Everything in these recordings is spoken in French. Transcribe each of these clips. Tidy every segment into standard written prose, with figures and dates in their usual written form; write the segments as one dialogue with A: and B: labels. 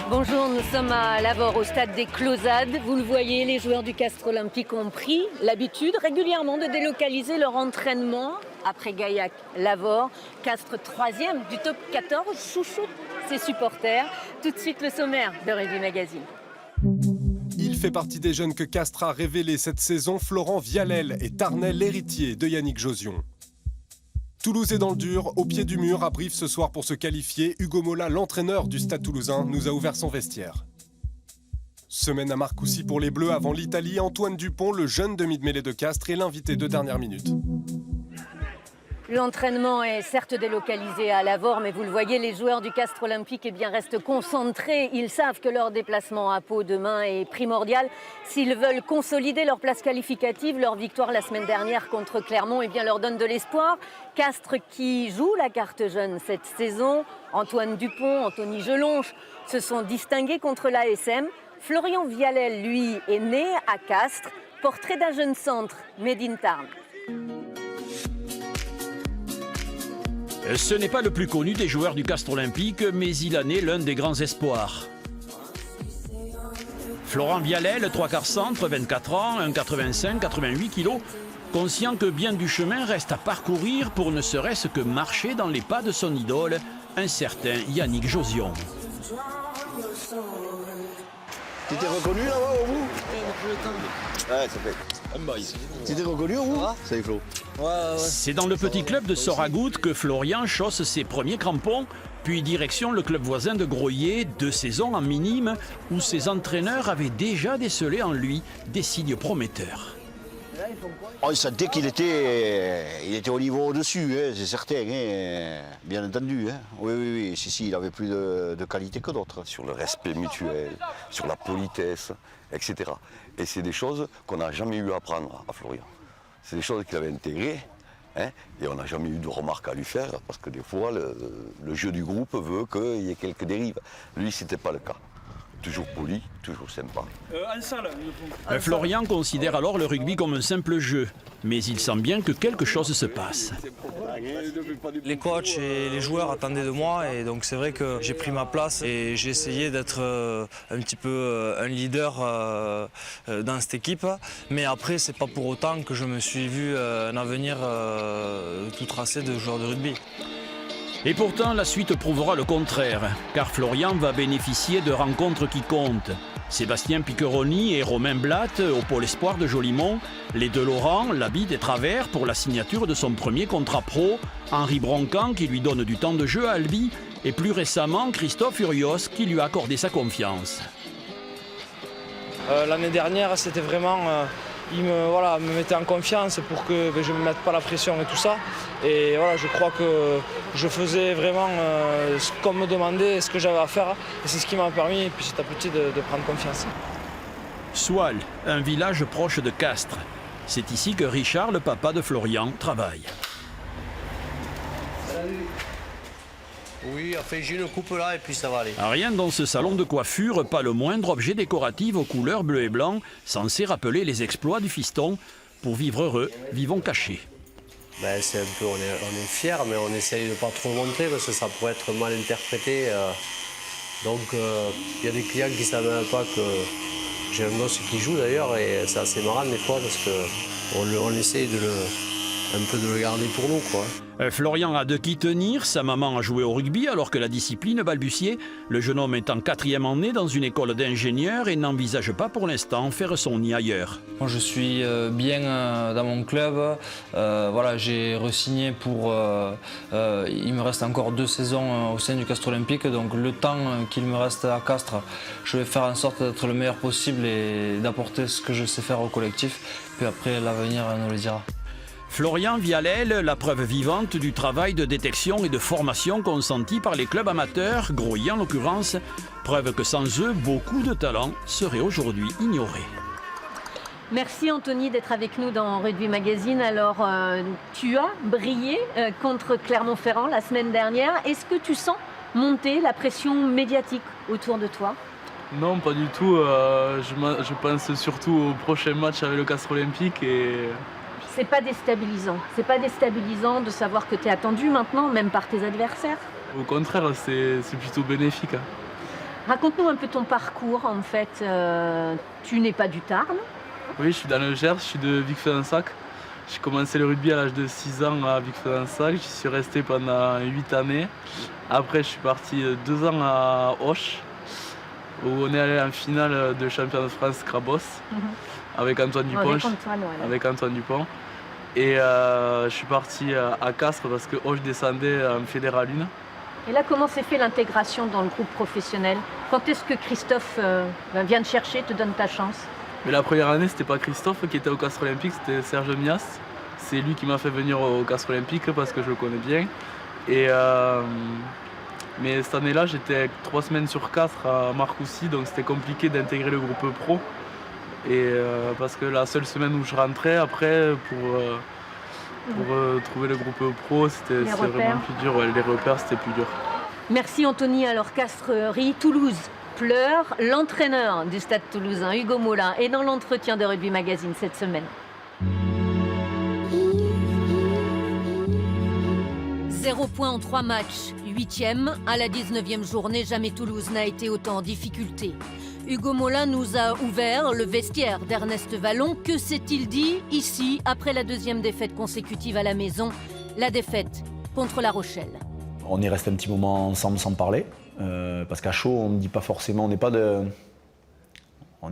A: Bonjour, nous sommes à Lavore, au stade des Closades. Vous le voyez, les joueurs du Castres Olympique ont pris l'habitude régulièrement de délocaliser leur entraînement. Après Gaillac, Lavore, Castres 3e du top 14, chouchoute ses supporters. Tout de suite le sommaire de Rugby Magazine.
B: Il fait partie des jeunes que Castres a révélé cette saison. Florent Vialel est Tarnel, l'héritier de Yannick Josion. Toulouse est dans le dur, au pied du mur, à Brive ce soir pour se qualifier. Hugo Mola, l'entraîneur du Stade Toulousain, nous a ouvert son vestiaire. Semaine à Marcoussis pour les Bleus avant l'Italie. Antoine Dupont, le jeune demi de mêlée de Castres, est l'invité de dernière minute.
A: L'entraînement est certes délocalisé à Lavore, mais vous le voyez, les joueurs du Castres Olympique restent concentrés. Ils savent que leur déplacement à Pau demain est primordial. S'ils veulent consolider leur place qualificative, leur victoire la semaine dernière contre Clermont leur donne de l'espoir. Castres qui joue la carte jeune cette saison. Antoine Dupont, Anthony Gelonche se sont distingués contre l'ASM. Florian Vialel, lui, est né à Castres. Portrait d'un jeune centre, made in Tarn.
C: Ce n'est pas le plus connu des joueurs du Castres Olympique, mais il en est l'un des grands espoirs. Florent Vialel, 3/4 centre, 24 ans, 1,85, 88 kg, conscient que bien du chemin reste à parcourir pour ne serait-ce que marcher dans les pas de son idole, un certain Yannick Josion.
D: Tu t'es reconnu là-bas au bout? Ouais, ça fait. Tu t'es reconnu au bout? Ça y est, Flo.
C: C'est dans le petit club de Soragout que Florian chausse ses premiers crampons, puis direction le club voisin de Groyer, 2 saisons en minime, où ses entraîneurs avaient déjà décelé en lui des signes prometteurs.
D: On sentait qu'il était au niveau au-dessus, hein, c'est certain, hein, bien entendu. Hein. Oui, si, il avait plus de qualité que d'autres. Sur le respect mutuel, sur la politesse, etc. Et c'est des choses qu'on n'a jamais eu à apprendre à Florian. C'est des choses qu'il avait intégrées, hein, et on n'a jamais eu de remarques à lui faire, parce que des fois, le jeu du groupe veut qu'il y ait quelques dérives. Lui, ce n'était pas le cas. Toujours poli, toujours sympa.
C: Florian considère alors le rugby comme un simple jeu, mais il sent bien que quelque chose se passe.
E: Les coachs et les joueurs attendaient de moi, et donc c'est vrai que j'ai pris ma place et j'ai essayé d'être un petit peu un leader dans cette équipe. Mais après, c'est pas pour autant que je me suis vu un avenir tout tracé de joueur de rugby.
C: Et pourtant, la suite prouvera le contraire, car Florian va bénéficier de rencontres qui comptent. Sébastien Piccheroni et Romain Blatt au Pôle Espoir de Jolimont, les deux Laurent, Labide et Travers pour la signature de son premier contrat pro, Henri Broncan qui lui donne du temps de jeu à Albi, et plus récemment Christophe Urios qui lui a accordé sa confiance.
E: L'année dernière, c'était vraiment... Il me mettait en confiance pour que je ne me mette pas la pression et tout ça. Et voilà, je crois que je faisais vraiment ce qu'on me demandait, ce que j'avais à faire. Et c'est ce qui m'a permis petit à petit de prendre confiance.
C: Soile, un village proche de Castres. C'est ici que Richard, le papa de Florian, travaille.
F: Oui, enfin j'ai une coupe là et puis ça va aller.
C: Rien dans ce salon de coiffure, pas le moindre objet décoratif aux couleurs bleu et blanc, censé rappeler les exploits du fiston. Pour vivre heureux, vivons cachés.
F: Ben, c'est un peu, on est fiers, mais on essaye de ne pas trop montrer parce que ça pourrait être mal interprété. Donc il y a des clients qui ne savent même pas que j'ai un gosse qui joue d'ailleurs, et c'est assez marrant des fois parce qu'on essaye un peu de le garder pour nous, quoi.
C: Florian a de qui tenir, sa maman a joué au rugby alors que la discipline balbutiait. Le jeune homme est en 4e année dans une école d'ingénieur et n'envisage pas pour l'instant faire son nid ailleurs.
E: Moi, je suis bien dans mon club. Voilà, j'ai re-signé pour... il me reste encore 2 saisons au sein du Castres Olympique, donc le temps qu'il me reste à Castres, je vais faire en sorte d'être le meilleur possible et d'apporter ce que je sais faire au collectif. Puis après, l'avenir nous le dira.
C: Florian Vialel, la preuve vivante du travail de détection et de formation consenti par les clubs amateurs, Groyer en l'occurrence, preuve que sans eux, beaucoup de talents seraient aujourd'hui ignorés.
A: Merci Anthony d'être avec nous dans Rugby Magazine. Alors, tu as brillé contre Clermont-Ferrand la semaine dernière. Est-ce que tu sens monter la pression médiatique autour de toi?
G: Non, pas du tout. Je pense surtout au prochain match avec le Castres Olympique et...
A: C'est pas déstabilisant. C'est pas déstabilisant de savoir que tu es attendu maintenant, même par tes adversaires.
G: Au contraire, c'est plutôt bénéfique.
A: Raconte-nous un peu ton parcours en fait. Tu n'es pas du Tarn.
G: Oui, je suis dans le Gers, je suis de Vic-Fezensac. J'ai commencé le rugby à l'âge de 6 ans à Vic-Fezensac. J'y suis resté pendant 8 années. Après, je suis parti 2 ans à Auch, où on est allé en finale de championnat de France Crabos avec Antoine Dupont. Avec Antoine Dupont. Et je suis parti à Castres parce que Auch descendait en Fédéral 1.
A: Et là, comment s'est fait l'intégration dans le groupe professionnel? Quand est-ce que Christophe vient te chercher, te donne ta chance?
G: Mais la première année, c'était pas Christophe qui était au Castres Olympique, c'était Serge Mias. C'est lui qui m'a fait venir au Castres Olympique parce que je le connais bien. Et mais cette année-là, j'étais 3 semaines sur 4 à Marcoussis, donc c'était compliqué d'intégrer le groupe pro. Et parce que la seule semaine où je rentrais, après, pour trouver le groupe pro, c'était vraiment plus dur. Ouais, les repères, c'était plus dur.
A: Merci Anthony. Alors Castres rit, Toulouse pleure. L'entraîneur du Stade Toulousain, Hugo Mollin, est dans l'entretien de Rugby Magazine cette semaine. 0 point en 3 matchs, 8e. À la 19e journée, jamais Toulouse n'a été autant en difficulté. Hugo Mollin nous a ouvert le vestiaire d'Ernest Vallon. Que s'est-il dit ici, après la 2e défaite consécutive à la maison, la défaite contre La Rochelle?
H: On est resté un petit moment ensemble sans parler, parce qu'à chaud, on ne dit pas forcément, on n'est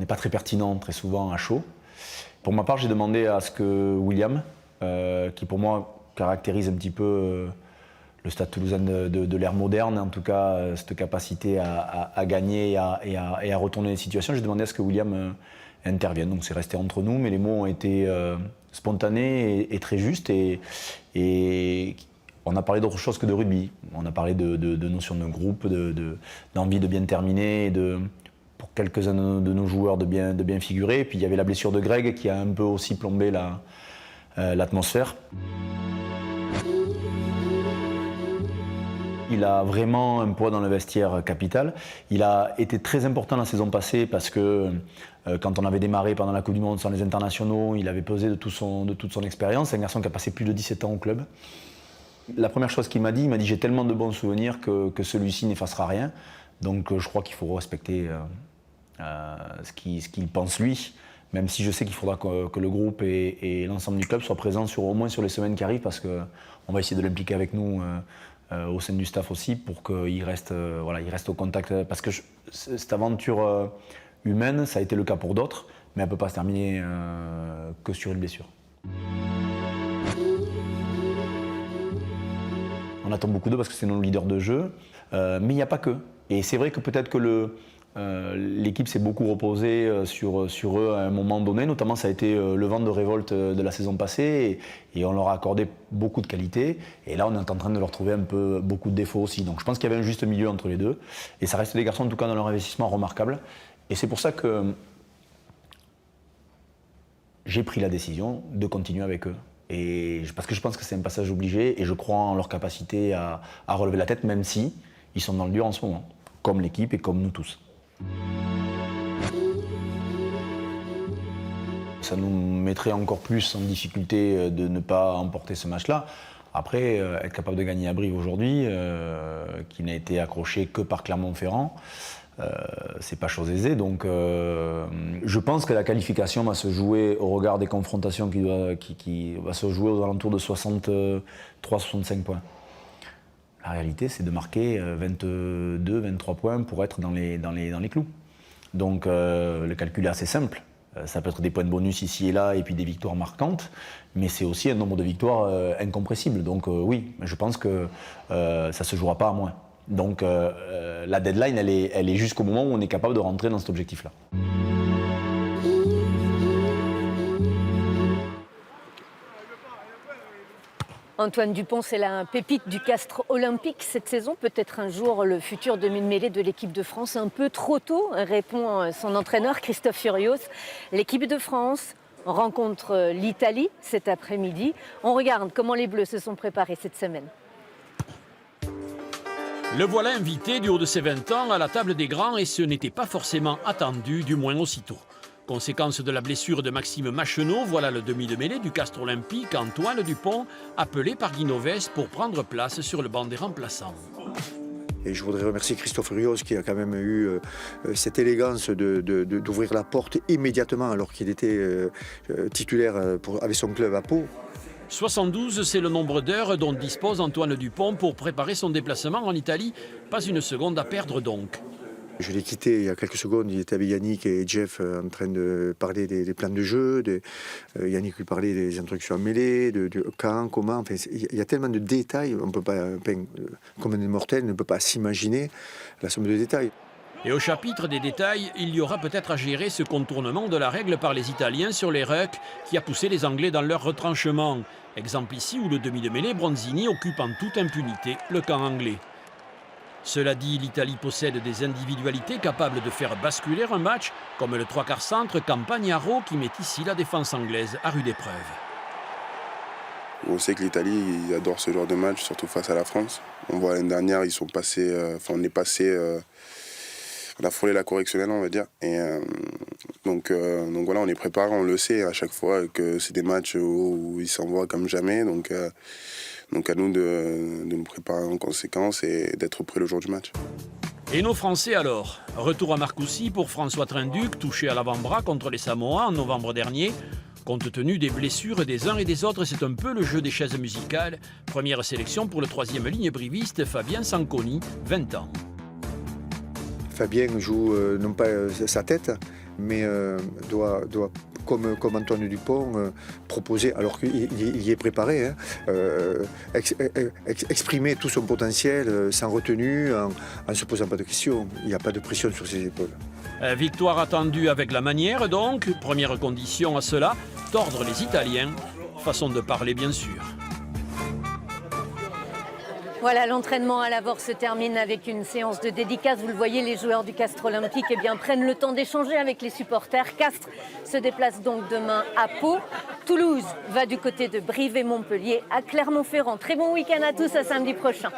H: pas très pertinent très souvent à chaud. Pour ma part, j'ai demandé à ce que William, qui pour moi caractérise un petit peu le Stade Toulousain de l'ère moderne, en tout cas cette capacité à gagner et à retourner les situations, j'ai demandé à ce que William intervienne. Donc c'est resté entre nous, mais les mots ont été spontanés et très justes. Et on a parlé d'autre chose que de rugby. On a parlé de notions de groupe, d'envie de bien terminer, et pour quelques-uns de nos joueurs de bien figurer. Et puis il y avait la blessure de Greg qui a un peu aussi plombé l'atmosphère. Il a vraiment un poids dans le vestiaire capital. Il a été très important la saison passée parce que quand on avait démarré pendant la Coupe du Monde sans les internationaux, il avait pesé de toute son expérience. C'est un garçon qui a passé plus de 17 ans au club. La première chose qu'il m'a dit, j'ai tellement de bons souvenirs que celui-ci n'effacera rien. Donc je crois qu'il faut respecter ce qu'il pense lui, même si je sais qu'il faudra que le groupe et l'ensemble du club soient présents au moins sur les semaines qui arrivent, parce qu'on va essayer de l'impliquer avec nous au sein du staff aussi, pour qu'il reste, il reste au contact. Parce que cette aventure humaine, ça a été le cas pour d'autres, mais elle ne peut pas se terminer que sur une blessure. On attend beaucoup d'eux parce que c'est nos leaders de jeu, mais il n'y a pas que. Et c'est vrai que peut-être que l'équipe s'est beaucoup reposée sur eux à un moment donné, notamment ça a été le vent de révolte de la saison passée, et on leur a accordé beaucoup de qualités, et là on est en train de leur trouver beaucoup de défauts aussi. Donc je pense qu'il y avait un juste milieu entre les deux, et ça reste des garçons en tout cas dans leur investissement remarquable, et c'est pour ça que j'ai pris la décision de continuer avec eux. Parce que je pense que c'est un passage obligé, et je crois en leur capacité à relever la tête, même si ils sont dans le dur en ce moment, comme l'équipe et comme nous tous. Ça nous mettrait encore plus en difficulté de ne pas emporter ce match-là. Après, être capable de gagner à Brive aujourd'hui, qui n'a été accroché que par Clermont-Ferrand, c'est pas chose aisée. Donc je pense que la qualification va se jouer au regard des confrontations qui va se jouer aux alentours de 63-65 points. La réalité, c'est de marquer 22-23 points pour être dans les clous. Donc le calcul est assez simple. Ça peut être des points de bonus ici et là, et puis des victoires marquantes, mais c'est aussi un nombre de victoires incompressible. Donc oui, je pense que ça ne se jouera pas à moins. Donc la deadline, elle est jusqu'au moment où on est capable de rentrer dans cet objectif-là.
A: Antoine Dupont, c'est la pépite du Castres Olympique cette saison. Peut-être un jour le futur demi-mêlée de l'équipe de France. Un peu trop tôt, répond son entraîneur Christophe Furios. L'équipe de France rencontre l'Italie cet après-midi. On regarde comment les Bleus se sont préparés cette semaine.
C: Le voilà invité du haut de ses 20 ans à la table des grands, et ce n'était pas forcément attendu, du moins aussitôt. Conséquence de la blessure de Maxime Macheneau, voilà le demi de mêlée du Castres Olympique, Antoine Dupont, appelé par Guy Novès pour prendre place sur le banc des remplaçants.
I: Et je voudrais remercier Christophe Rios qui a quand même eu cette élégance d'ouvrir la porte immédiatement alors qu'il était titulaire avec son club à Pau.
C: 72, c'est le nombre d'heures dont dispose Antoine Dupont pour préparer son déplacement en Italie. Pas une seconde à perdre donc.
I: Je l'ai quitté il y a quelques secondes, il était avec Yannick et Jeff en train de parler des plans de jeu. Yannick lui parlait des instructions à mêler, de quand, comment. Enfin, il y a tellement de détails, on peut pas, comme un mortel ne peut pas s'imaginer la somme de détails.
C: Et au chapitre des détails, il y aura peut-être à gérer ce contournement de la règle par les Italiens sur les rucks qui a poussé les Anglais dans leur retranchement. Exemple ici où le demi de mêlée Bronzini occupe en toute impunité le camp anglais. Cela dit, l'Italie possède des individualités capables de faire basculer un match, comme le 3/4 centre Campagnaro qui met ici la défense anglaise à rude épreuve.
J: On sait que l'Italie adore ce genre de match, surtout face à la France. On voit l'année dernière, ils sont passés, on a frôlé la correctionnelle, on va dire. Et donc voilà, on est préparé, on le sait à chaque fois que c'est des matchs où ils s'envoient comme jamais. Donc à nous de nous préparer en conséquence et d'être prêts le jour du match.
C: Et nos Français alors? Retour à Marcoussis pour François Trinduc, touché à l'avant-bras contre les Samoa en novembre dernier. Compte tenu des blessures des uns et des autres, c'est un peu le jeu des chaises musicales. Première sélection pour le 3e ligne briviste, Fabien Sanconi, 20 ans.
I: Fabien joue non pas sa tête, mais doit comme Antoine Dupont, proposer, alors qu'il y est préparé, exprimer tout son potentiel sans retenue, en ne se posant pas de questions. Il n'y a pas de pression sur ses épaules.
C: Victoire attendue avec la manière donc. Première condition à cela, tordre les Italiens. Façon de parler bien sûr.
A: Voilà, l'entraînement à Lavore se termine avec une séance de dédicace. Vous le voyez, les joueurs du Castres Olympique prennent le temps d'échanger avec les supporters. Castres se déplace donc demain à Pau. Toulouse va du côté de Brive et Montpellier à Clermont-Ferrand. Très bon week-end à tous, à samedi prochain.